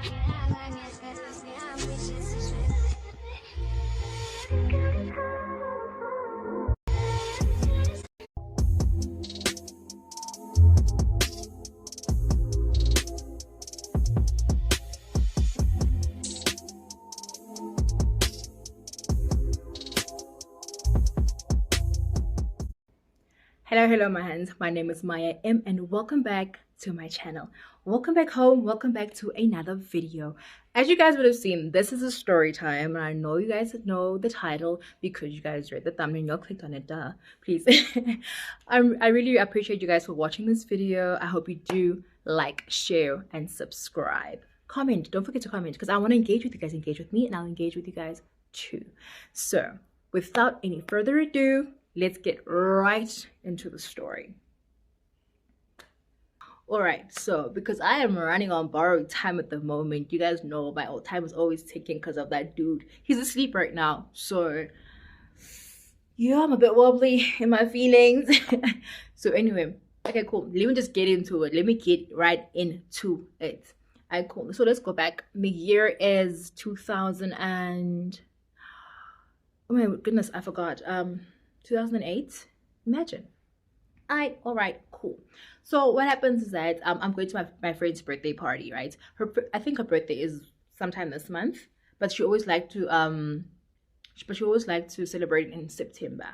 Hello my hands, my name is Maya M and welcome back to my channel. Welcome back home, welcome back to another video. As you guys would have seen, this is a story time, and I know you guys know the title because you guys read the thumbnail, you clicked on it, duh. Please. I really appreciate you guys for watching this video. I hope you do like, share, and subscribe. Comment, don't forget to comment because I want to engage with you guys. Engage with me and I'll engage with you guys too. So without any further ado, let's get right into the story. All right, so because I am running on borrowed time at the moment, you guys know my old time is always ticking because of that dude. He's asleep right now, so yeah, I'm a bit wobbly in my feelings. So anyway, okay, cool. Let me just get into it. Let me get right into it. Alright, cool. So let's go back. The year is 2000 and oh my goodness, I forgot. 2008. Imagine. All right, cool. So what happens is that I'm going to my friend's birthday party, right? I think her birthday is sometime this month, but she always liked to celebrate in September.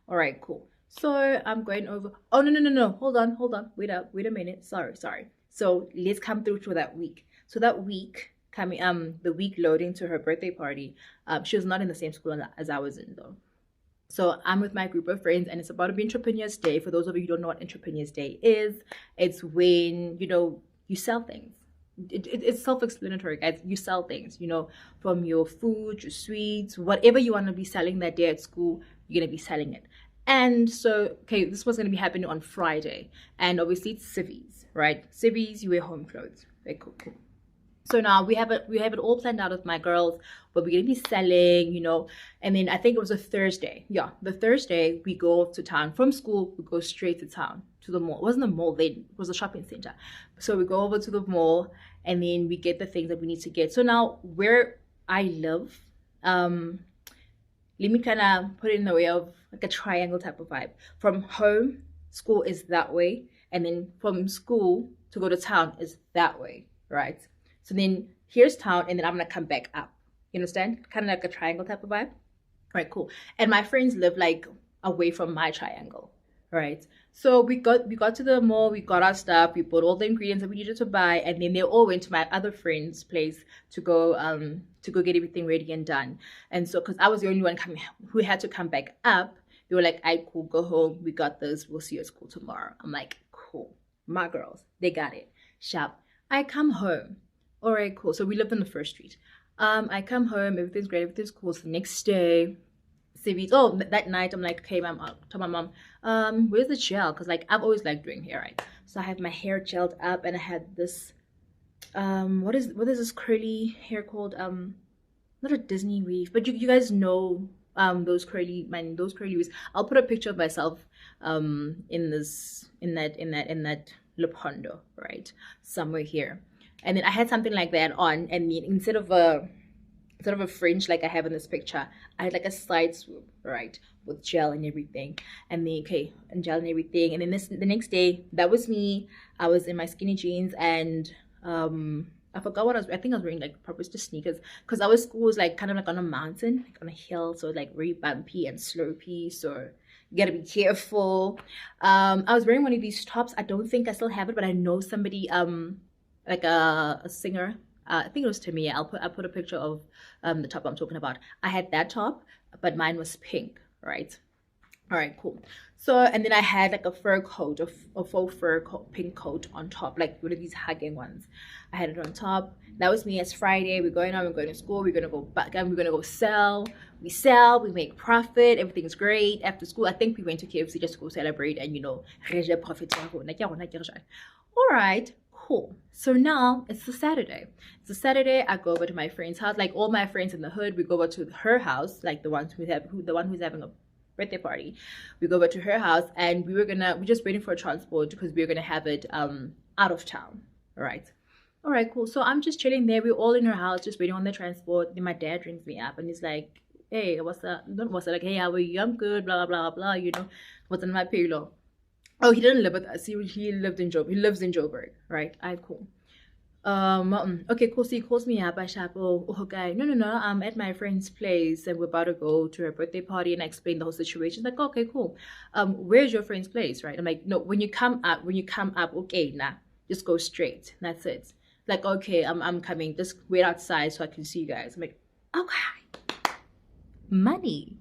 All right, cool. So I'm going over. Oh no. Hold on. Wait a minute. Sorry. So let's come through to that week. So that week coming the week loading to her birthday party, she was not in the same school as I was in though. So I'm with my group of friends and it's about to be Entrepreneurs Day. For those of you who don't know what Entrepreneurs Day is, it's when, you sell things. It's self-explanatory, guys. You sell things, from your food, your sweets, whatever you want to be selling that day at school, you're going to be selling it. And so, okay, this was going to be happening on Friday. And obviously it's civvies, right? Civvies, you wear home clothes. Very cool. So now we have it all planned out with my girls, what we're gonna be selling, and then I think it was a Thursday. Yeah, the Thursday we go to town from school. We go straight to town to the mall. It wasn't a mall then; it was a shopping center. So we go over to the mall, and then we get the things that we need to get. So now where I live, let me kind of put it in the way of like a triangle type of vibe. From home, school is that way, and then from school to go to town is that way, right? So then here's town, and then I'm gonna come back up. You understand? Kind of like a triangle type of vibe. All right, cool. And my friends live like away from my triangle, right? So we got to the mall, we got our stuff, we bought all the ingredients that we needed to buy, and then they all went to my other friend's place to go get everything ready and done. And so because I was the only one who had to come back up, they were like, "I cool, go home. We got this. We'll see you at school tomorrow." I'm like, "Cool." My girls, they got it. Sharp. I come home. All right, cool. So we lived on the first street. I come home, everything's great, everything's cool. So the next day, that night, I'm like, okay, mom, I'll tell my mom, where's the gel? Because like I've always liked doing hair, right? So I have my hair gelled up, and I had this, what is this curly hair called? Not a Disney weave, but you guys know those curly weaves. I'll put a picture of myself in that lip hondo, right, somewhere here. And then I had something like that on, and then instead of a fringe like I have in this picture, I had like a side swoop, right, with gel and everything. And then gel and everything. And then the next day, that was me. I was in my skinny jeans, and I forgot what I think I was wearing like probably just sneakers, because our school was like kind of like on a mountain, like on a hill, so like very bumpy and slopey. So you gotta be careful. I was wearing one of these tops. I don't think I still have it, but I know somebody like a singer, I think it was Tamia. I'll put a picture of the top I'm talking about. I had that top, but mine was pink, right? All right, cool. So and then I had like a fur coat, a faux fur pink coat on top, like one of these hugging ones. I had it on top. That was me. It's Friday. We're going to school. We're gonna go back and we're gonna go sell. We make profit. Everything's great. After school, I think we went to KFC just to go celebrate and profit. All right. Cool. So now it's a Saturday. I go over to my friend's house. Like all my friends in the hood, we go over to her house. Like the one who's having a birthday party. We go over to her house, and we're just waiting for a transport because we're gonna have it out of town. All right. All right, cool. So I'm just chilling there. We're all in her house, just waiting on the transport. Then my dad rings me up and he's like, "Hey, what's up? Not what's up? Like, hey, how are you? I'm good. Blah blah blah blah. You know, what's in my pillow?" Oh, he didn't live with us. He lived in Joburg. He lives in Joburg, right? I cool. Okay, cool. So he calls me up. I shop. Oh, okay. No. I'm at my friend's place and we're about to go to her birthday party. And I explained the whole situation. Like, okay, cool. Where's your friend's place, right? I'm like, no. When you come up, okay, nah, just go straight. That's it. Like, okay, I'm coming. Just wait outside so I can see you guys. I'm like, okay, money.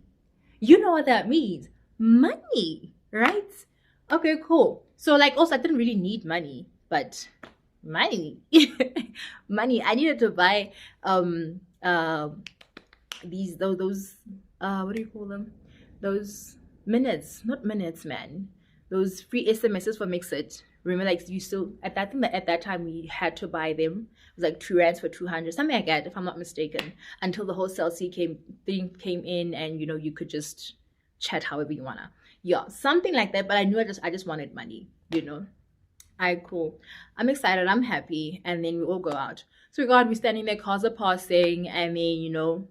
You know what that means? Money, right? Okay, cool. So like, also, I didn't really need money, but money money, I needed to buy those what do you call them, those minutes, not minutes, man, those free SMSs for Mixit. Remember, like, you still at that thing, at that time we had to buy them. It was like 2 rands for 200, something like that, if I'm not mistaken, until the whole CLC came in, and you know, you could just chat however you wanna. Yeah, something like that. But I knew I just wanted money, you know. Alright, cool. I'm excited. I'm happy. And then we all go out. So God, we're standing there, cars are passing, and then, you know,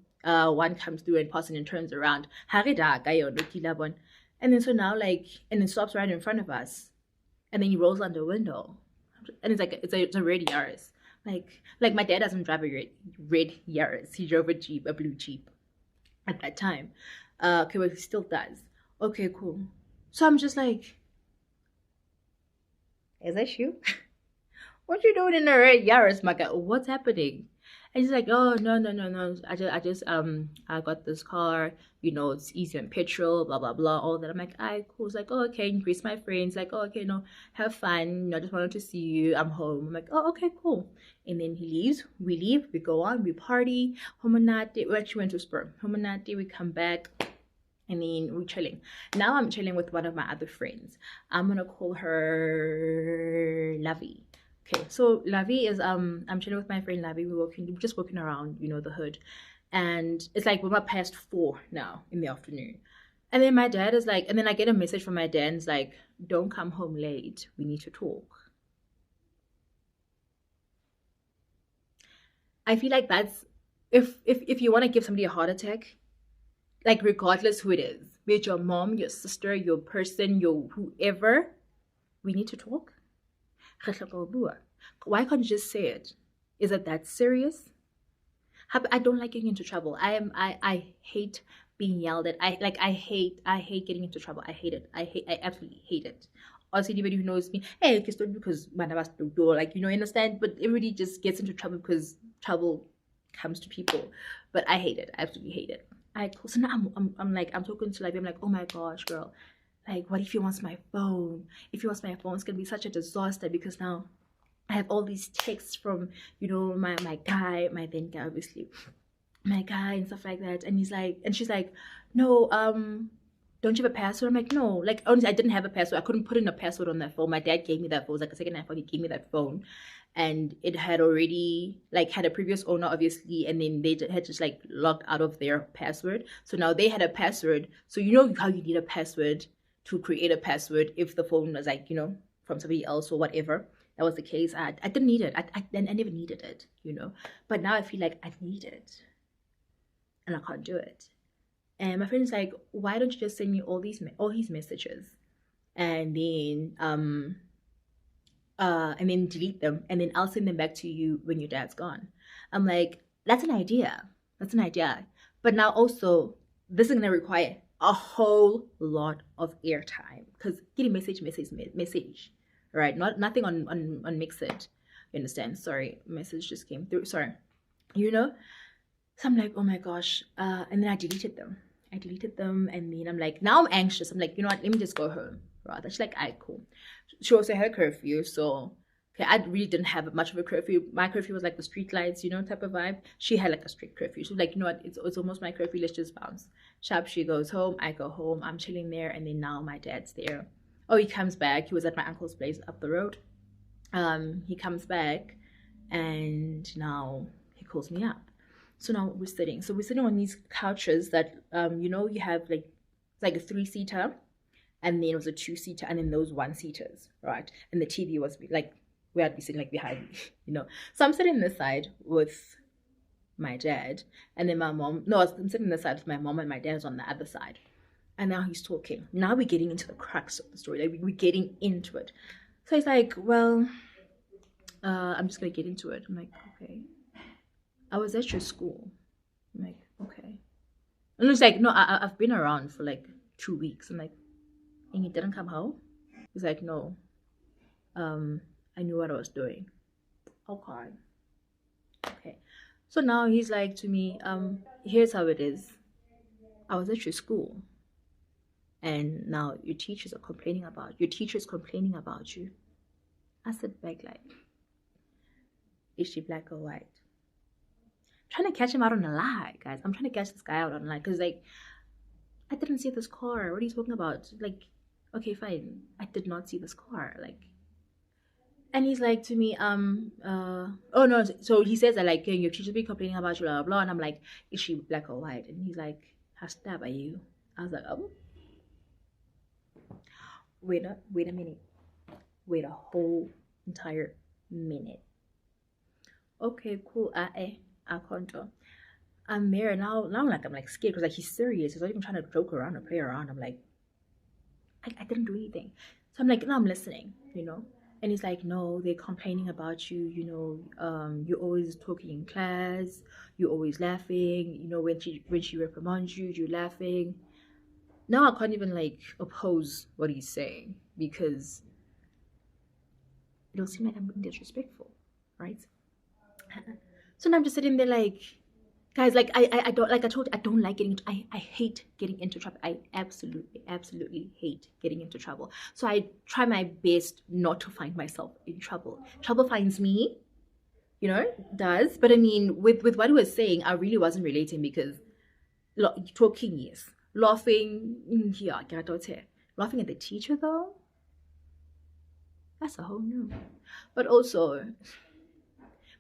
one comes through and passing and turns around. And then so now, like, and then stops right in front of us. And then he rolls on the window. And it's like it's a red Yaris. Like my dad doesn't drive a red Yaris. He drove a Jeep, a blue Jeep at that time. Okay, well, he still does. Okay, cool. So I'm just like, is that you? What you doing in the red Yaris, my guy? What's happening? And he's like, oh, no. I got this car, you know, it's easy on petrol, blah, blah, blah, all that. I'm like, alright, cool. It's like, oh, okay, increase my friends. Like, oh, okay, no, have fun. You know, I just wanted to see you. I'm home. I'm like, oh, okay, cool. And then he leaves. We leave. We go on. We party. Homonati. We actually went to Spur. Homonati. We come back. And then we're chilling. Now I'm chilling with one of my other friends. I'm gonna call her Lovey. Okay, so Lovey is I'm chilling with my friend Lovey. We're just walking around, you know, the hood. And it's like we're past 4 now in the afternoon. And then my dad is like, and then I get a message from my dad, and it's like, don't come home late. We need to talk. I feel like that's if you want to give somebody a heart attack, like, regardless who it is, be it your mom, your sister, your person, your whoever, we need to talk. Why can't you just say it? Is it that serious? I don't like getting into trouble. I hate being yelled at. I hate getting into trouble. I hate it. I absolutely hate it. Also, anybody who knows me, hey, it's not because like, you know, understand, but everybody just gets into trouble because trouble comes to people. But I hate it. I absolutely hate it. Cool. So now I'm talking to like, I'm like, oh my gosh, girl, like, what if he wants my phone? If he wants my phone, it's gonna be such a disaster, because now I have all these texts from, you know, my guy, my then guy, obviously, my guy and stuff like that. And he's like, and she's like, no, don't you have a password? I'm like, no, like, honestly, I didn't have a password. I couldn't put in a password on that phone. My dad gave me that phone. It was like a second iPhone. He gave me that phone, and it had already, like, had a previous owner, obviously, and then they had just like logged out of their password. So now they had a password. So you know how you need a password to create a password if the phone was, like, you know, from somebody else or whatever. That was the case. I didn't need it. I never needed it, you know. But now I feel like I need it, and I can't do it. And my friend's like, why don't you just send me all his messages, and then delete them, and then I'll send them back to you when your dad's gone. I'm like, that's an idea. That's an idea. But now also, this is gonna require a whole lot of airtime, because getting message, right? Nothing on Mixit. You understand? Sorry, message just came through. Sorry, you know. So I'm like, oh my gosh. And then I deleted them. And then I'm like, now I'm anxious. I'm like, you know what? Let me just go home. Rather, she's like, alright, cool. She also had a curfew, so okay, I really didn't have much of a curfew. My curfew was like the street lights, you know, type of vibe. She had like a strict curfew. She was like, you know what? It's almost my curfew. Let's just bounce. Sharp. She goes home. I go home. I'm chilling there, and then now my dad's there. Oh, he comes back. He was at my uncle's place up the road. He comes back, and now he calls me up. So now we're sitting. So we're sitting on these couches that, you know, you have like, it's like a 3-seater, and then it was a 2-seater, and then those 1-seaters, right? And the TV was like where I'd be sitting like behind me, you know. So I'm sitting this side with my dad, and then my mom. No, I'm sitting this side with my mom, and my dad's on the other side. And now he's talking. Now we're getting into the crux of the story. Like we're getting into it. So he's like, well, I'm just gonna get into it. I'm like, okay. I was at your school. I'm like, okay. And he's like, no, I've been around for like 2 weeks. I'm like, and you didn't come home? He's like, no. I knew what I was doing. Okay. Okay. So now he's like to me, here's how it is. I was at your school. And now your teachers are complaining about you. I said back like, is she black or white? I'm trying to catch him out on a lie, guys. I'm trying to catch this guy out on a lie. Because like, I didn't see this car. What are you talking about? Like, okay, fine. I did not see this car. Like, and he's like to me, oh no. So he says that like, your teacher be complaining about you, blah, blah, blah. And I'm like, is she black or white? And he's like, how stab are you? I was like, oh. Wait a minute. Wait a whole entire minute. Okay, cool. I can't. I'm there now. Now I'm like scared because like he's serious. He's not even trying to joke around or play around. I'm like, I didn't do anything. So I'm like, no, I'm listening, you know. And he's like, no, they're complaining about you, you know, you're always talking in class, you're always laughing, you know, when she reprimands you, you're laughing. Now I can't even like oppose what he's saying because it'll seem like I'm being disrespectful, right? So now I'm just sitting there like, guys, like I don't, like I told you, I don't like getting into, I hate getting into trouble. I absolutely hate getting into trouble. So I try my best not to find myself in trouble. Trouble finds me, you know, does. But I mean, with what he was saying, I really wasn't relating because talking, yes. Laughing, yeah, laughing at the teacher though, that's a whole new. But also,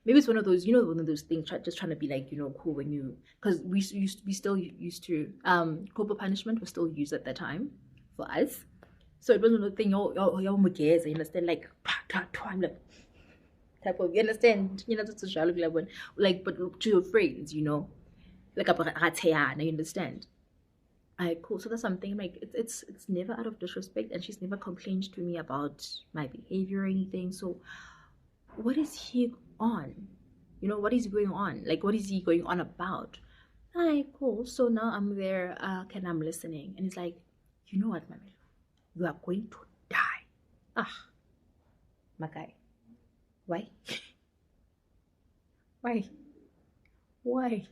maybe it's one of those, you know, one of those things, just trying to be like, you know, cool when you, because we still used to, corporal punishment was still used at that time for us. So it wasn't a thing, you understand, like, I'm like, type of, you understand, you know, that's a like, but to your friends, you know, like, you understand. Cool. So that's something like it's never out of disrespect, and she's never complained to me about my behavior or anything. So what is he on? You know, what is going on? Like, what is he going on about? Cool. So now I'm there, and I'm listening, and it's like, you know what, Mamelo, you are going to die. My guy. Why? Why?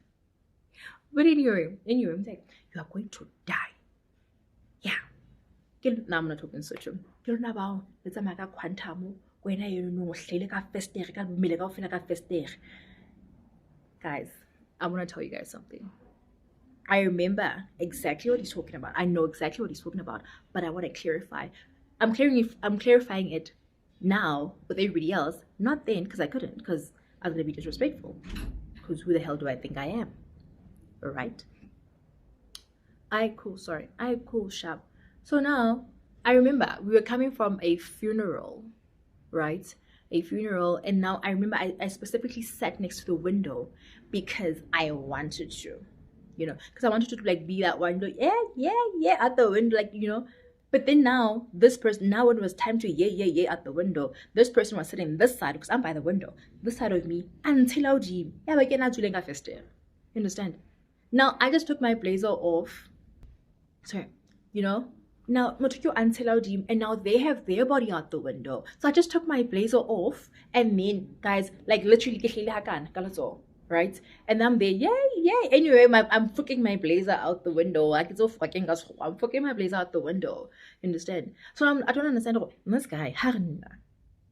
But anyway, I'm like, you are going to die. Yeah. Now I'm not talking such a. You know about it's a mega quantum. When I know guys, I want to tell you guys something. I remember exactly what he's talking about. I know exactly what he's talking about, but I want to clarify. I'm clarifying it now with everybody else, not then, because I couldn't, because I was gonna be disrespectful. Because who the hell do I think I am? Right? Cool, sharp. So now I remember we were coming from a funeral, right? A funeral, and now I remember I specifically sat next to the window because I wanted to, you know, because I wanted to like be that one, like, yeah at the window, like, you know. But then now this person, now when it was time to yeah at the window, this person was sitting this side because I'm by the window, this side of me, until I you understand? Now I just took my blazer off. Sorry, you know. Now and now they have their body out the window. So I just took my blazer off, and then guys, like literally right? And I'm there, yay. Anyway, I'm fucking my blazer out the window. Like it's so fucking I'm fucking my blazer out the window. You understand? So I don't understand. This guy,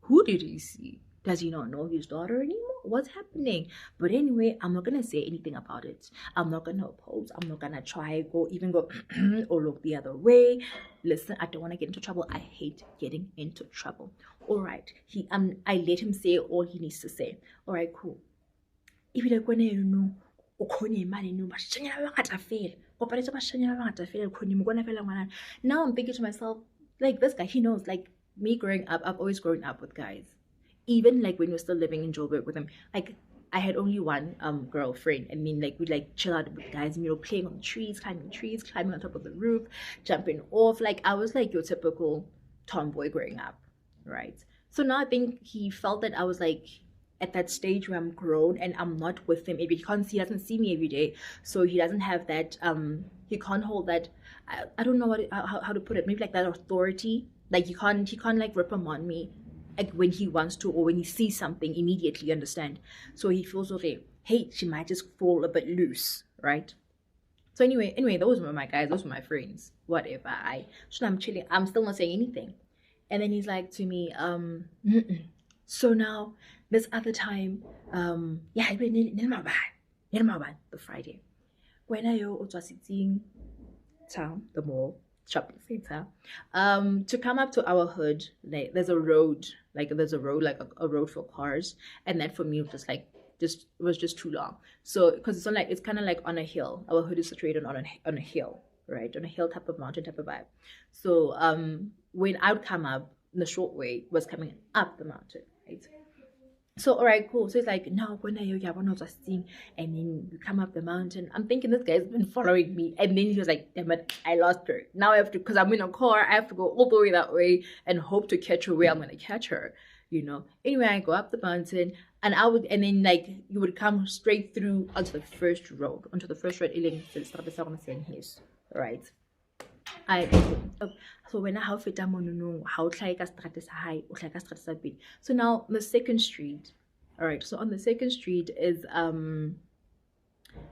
who did he see? Does he not know his daughter anymore? What's happening? But anyway, I'm not gonna say anything about it. I'm not gonna oppose. I'm not gonna try go or look the other way. Listen, I don't want to get into trouble. I hate getting into trouble. All right, I let him say all he needs to say. All right, cool. If you don't know, now I'm thinking to myself, like this guy, he knows, like me growing up, I've always grown up with guys. even like when we were still living in Joburg with him, like I had only one girlfriend. I mean, like we'd like chill out with guys, playing on trees, climbing on top of the roof, jumping off. Like I was like your typical tomboy growing up, right? So now I think he felt that I was like at that stage where I'm grown and I'm not with him. Maybe he doesn't see me every day, so he doesn't have that. He can't hold that. I don't know how to put it. Maybe like that authority. Like he can't like rip him on me, like when he wants to or when he sees something immediately. Understand? So he feels okay. Hey, she might just fall a bit loose, right? So anyway, those were my guys. Those were my friends. Whatever. So I'm chilling. I'm still not saying anything. And then he's like to me, so now this other time, yeah, the Friday. When I was sitting town, the mall, shopping center, to come up to our hood, like there's a road, like a road for cars, and that for me was just too long. So because it's kind of like on a hill. Our hood is situated on a hill, right, on a hill type of mountain type of vibe. So when I would come up, the short way was coming up the mountain, right? So all right, cool. So it's like, no, when I just sing, and then you come up the mountain. I'm thinking this guy's been following me, and then he was like, damn it, I lost her. Now I have to, because I'm in a car, I have to go all the way that way and hope to catch her where I'm gonna catch her, Anyway, I go up the mountain, and then like you would come straight through onto the first road, right? So when I feta mono how ka strata sa hae o tlhaeka strata sa pele. So now the second street, all right, so on the second street is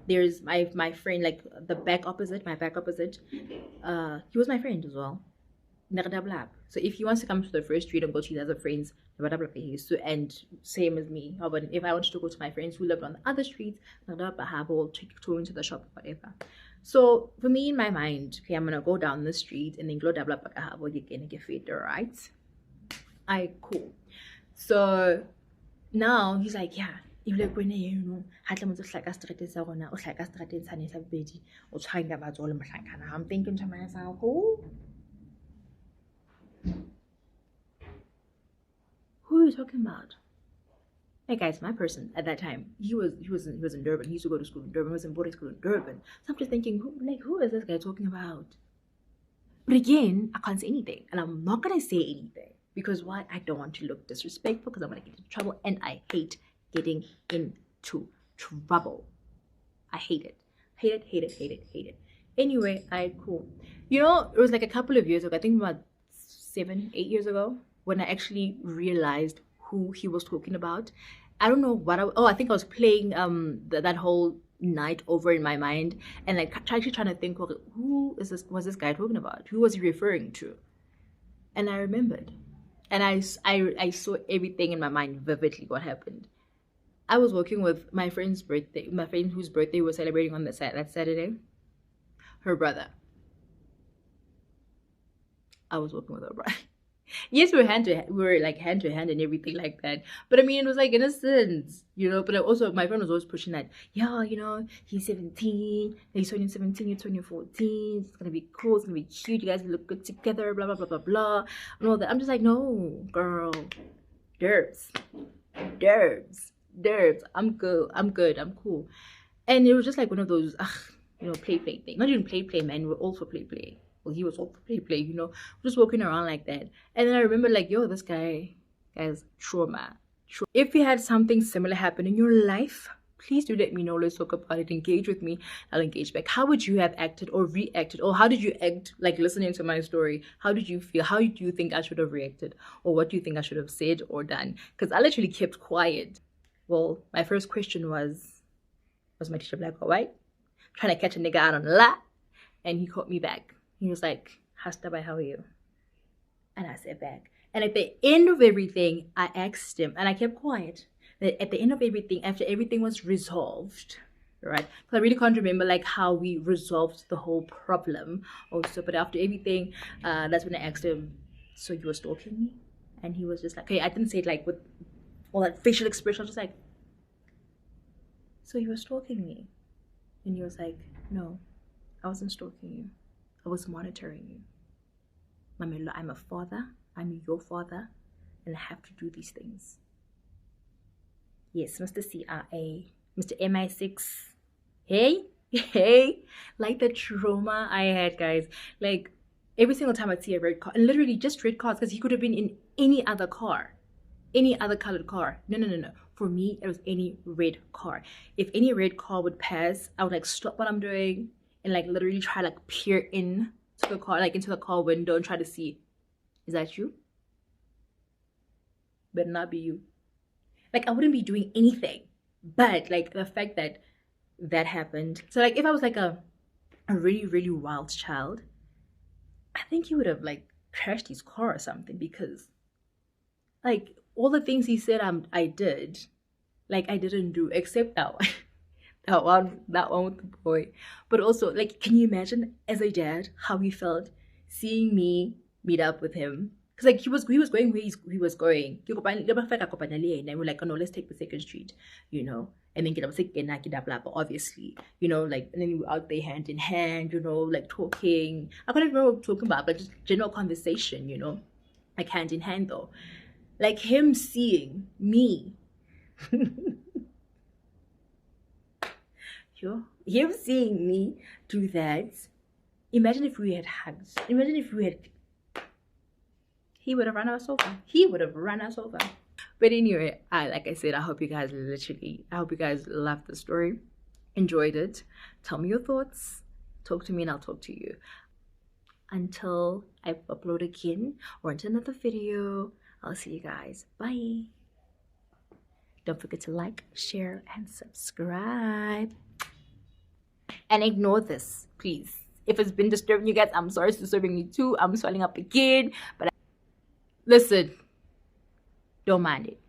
there's my friend, like the back opposite, he was my friend as well. So if he wants to come to the first street and go to his other friends, and same as me. But if I wanted to go to my friends who lived on the other streets, we'll take into the shop, whatever. So for me, in my mind, okay, I'm gonna go down the street and then go double up right? Cool. So now he's like, yeah, if like when I'm thinking to myself, who are you talking about? Hey guys, my person at that time, he was in Durban. He used to go to school in Durban. He was in boarding school in Durban. So I'm just thinking, who is this guy talking about? But again, I can't say anything, and I'm not gonna say anything because why? I don't want to look disrespectful because I'm gonna get into trouble, and I hate getting into trouble. I hate it. Hate it. Anyway, cool. It was like a couple of years ago. I think about 7-8 years ago when I actually realized who he was talking about. I don't know what I think I was playing that whole night over in my mind, and like actually trying to think, well, who was this guy talking about? Who was he referring to? And I remembered, and I saw everything in my mind vividly. What happened? I was working with my friend whose birthday we were celebrating on that Saturday. Her brother. I was working with her brother. Yes, we were like hand to hand and everything like that. But I mean, it was like innocent, But also, my friend was always pushing that, yeah, he's 17, he's turning 17, you're turning 14. It's gonna be cool. It's gonna be cute. You guys will look good together. Blah blah blah blah blah, and all that. I'm just like, no, girl, derbs. I'm good. I'm cool. And it was just like one of those, play thing. Not even play, man. We're all for play. Well, he was all for play, just walking around like that. And then I remember like, yo, this guy's trauma. If you had something similar happen in your life, please do let me know. Let's talk about it. Engage with me. I'll engage back. How would you have acted or reacted? Or how did you act, like listening to my story? How did you feel? How do you think I should have reacted? Or what do you think I should have said or done? Because I literally kept quiet. Well, my first question was my teacher black or white? Trying to catch a nigga out on a lie. And he caught me back. He was like, Hastabai, how are you? And I said back. And at the end of everything, I asked him, and I kept quiet. That at the end of everything, after everything was resolved, right? Because I really can't remember like how we resolved the whole problem also. But after everything, that's when I asked him, so you were stalking me? And he was just like, okay, I didn't say it like with all that facial expression. I was just like, so you were stalking me? And he was like, no, I wasn't stalking you. I was monitoring you. Mamelo, I'm a father. I'm your father. And I have to do these things. Yes, Mr. CIA, Mr. MI6. Hey, hey, like the trauma I had, guys. Like every single time I'd see a red car, and literally just red cars, because he could have been in any other car, any other colored car. No, no, no, no. For me, it was any red car. If any red car would pass, I would like stop what I'm doing and like literally try like peer in to the car, like into the car window and try to see, is that you? Better not be you. Like I wouldn't be doing anything, but like the fact that that happened. So like if I was like a really really wild child, I think he would have like crashed his car or something, because like all the things he said I did, like I didn't do except that one. That one with the boy. But also, like, can you imagine as a dad how he felt seeing me meet up with him? Because like he was going where he was going. And we're like, oh no, let's take the second street, you know. And then obviously, you know, like, and then we were out there hand in hand, you know, like talking. I can't even remember what we were talking about, but just general conversation, you know, like hand in hand though. Like him seeing me. Him seeing me do that. Imagine if we had hugs. Imagine if we had. He would have run our sofa. He would have run our sofa. But anyway, like I said, I hope you guys loved the story, enjoyed it. Tell me your thoughts. Talk to me and I'll talk to you. Until I upload again or into another video, I'll see you guys. Bye. Don't forget to like, share, and subscribe. And ignore this, please. If it's been disturbing you guys, I'm sorry it's disturbing me too. I'm swelling up again. But listen, don't mind it.